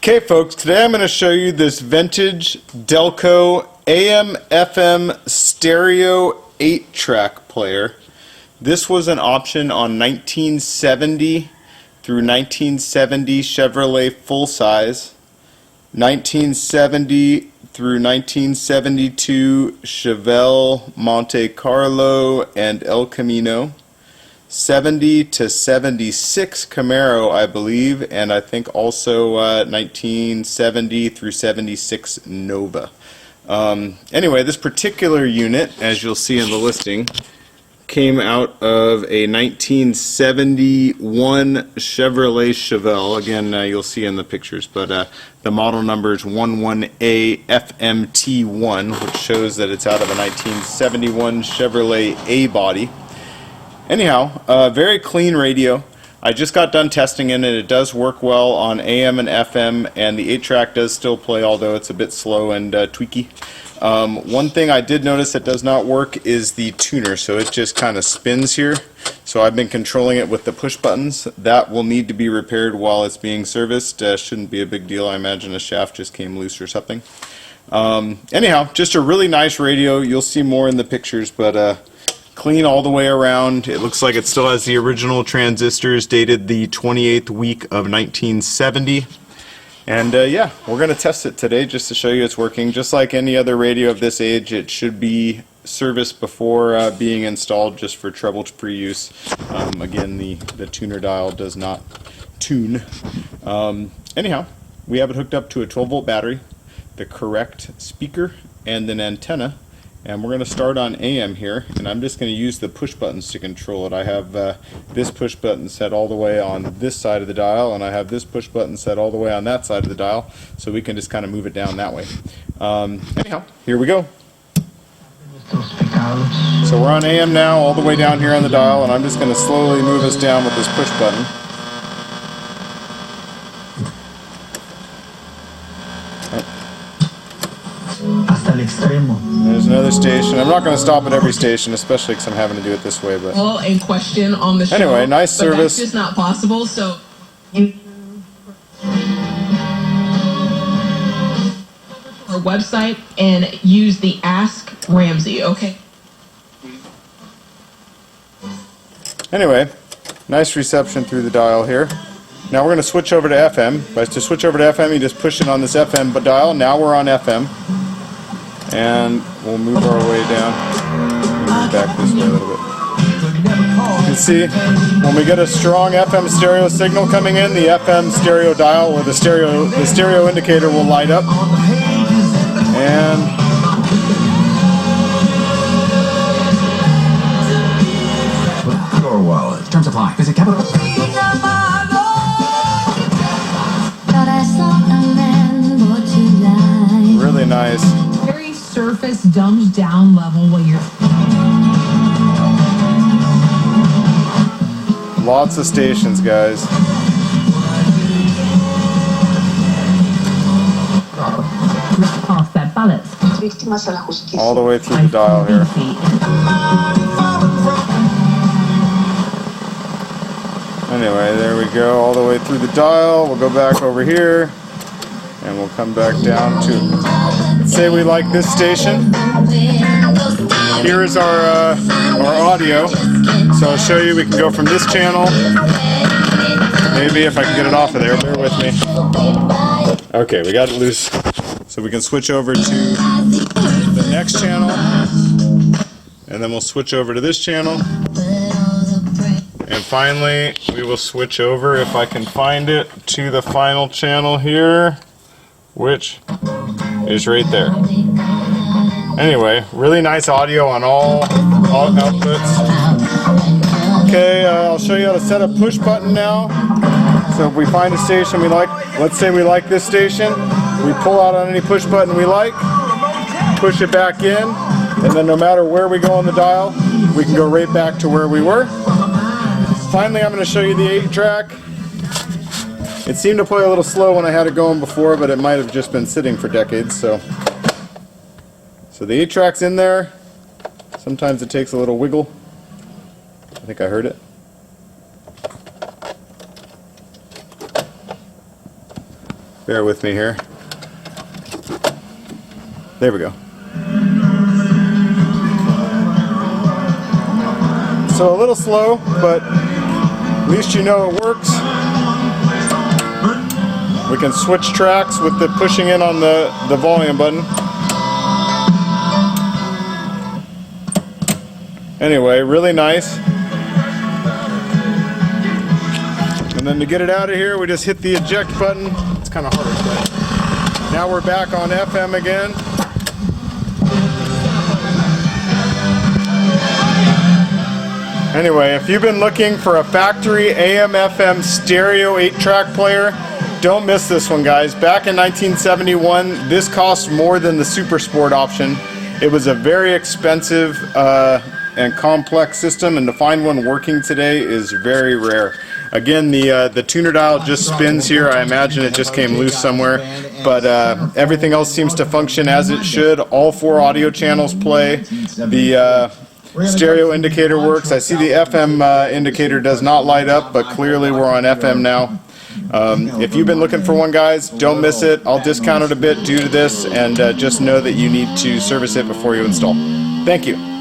Okay folks, today I'm going to show you this vintage Delco AM FM Stereo 8-track player. This was an option on 1970 through 1970 Chevrolet full-size, 1970 through 1972 Chevelle Monte Carlo and El Camino, 70 to 76 Camaro, I believe, and I think also 1970 through 76 Nova. Anyway, this particular unit, as you'll see in the listing, came out of a 1971 Chevrolet Chevelle. Again, you'll see in the pictures, but the model number is 11A FMT1, which shows that it's out of a 1971 Chevrolet A-body. Anyhow, very clean radio. I just got done testing it, and it does work well on AM and FM, and the 8-track does still play, although it's a bit slow and tweaky. One thing I did notice that does not work is the tuner, so it just kind of spins here. So I've been controlling it with the push buttons. That will need to be repaired while it's being serviced. Shouldn't be a big deal. I imagine a shaft just came loose or something. Anyhow, just a really nice radio. You'll see more in the pictures, but clean all the way around. It looks like it still has the original transistors, dated the 28th week of 1970. And yeah, we're going to test it today just to show you it's working. Just like any other radio of this age, it should be serviced before being installed, just for trouble-free use. Again, the tuner dial does not tune. Anyhow, we have it hooked up to a 12-volt battery, the correct speaker, and an antenna. And we're going to start on AM here, and I'm just going to use the push buttons to control it. I have this push button set all the way on this side of the dial, and I have this push button set all the way on that side of the dial, so we can just kind of move it down that way. Anyhow, here we go. So we're on AM now, all the way down here on the dial, and I'm just going to slowly move us down with this push button. There's another station. I'm not going to stop at every station, especially because I'm having to do it this way. But a question on the show. Anyway, nice service. That's just not possible. So our website and use the Ask Ramsey. Okay. Anyway, nice reception through the dial here. Now we're going to switch over to FM. But to switch over to FM, you just push it on this FM dial. Now we're on FM. And we'll move our way down. Move back this way a little bit. You can see when we get a strong FM stereo signal coming in, the FM stereo dial or the stereo indicator will light up. And your wallet. Terms apply. Visit Capital. Really nice. Surface dumbed down level while you're lots of stations, guys. offset ballots. All the way through the dial here. Anyway, there we go, all the way through the dial. We'll go back over here and we'll come back down to, let's say we like this station. Here is our audio. So I'll show you, we can go from this channel. Maybe if I can get it off of there, bear with me. Okay, we got it loose. So we can switch over to the next channel. And then we'll switch over to this channel. And finally, we will switch over, if I can find it, to the final channel here, which is right there. Anyway, really nice audio on all outputs. Okay, I'll show you how to set a push button now. So if we find a station we like, let's say we like this station, we pull out on any push button we like, push it back in, and then no matter where we go on the dial, we can go right back to where we were. Finally, I'm going to show you the 8-track. It seemed to play a little slow when I had it going before, but it might have just been sitting for decades. So the 8-track's in there. Sometimes it takes a little wiggle. I think I heard it. Bear with me here. There we go. So a little slow, but at least you know it works. We can switch tracks with the pushing in on the volume button. Anyway, really nice. And then to get it out of here, we just hit the eject button. It's kind of hard, but now we're back on FM again. Anyway, if you've been looking for a factory AM FM stereo 8-track player, don't miss this one, guys. Back in 1971, this cost more than the Super Sport option. It was a very expensive and complex system, and to find one working today is very rare. Again, the tuner dial just spins here. I imagine it just came loose somewhere, but everything else seems to function as it should. All 4 audio channels play. The stereo indicator works. I see the FM indicator does not light up, but clearly we're on FM now. If you've been looking for one, guys, don't miss it. I'll discount it a bit due to this, and just know that you need to service it before you install. Thank you.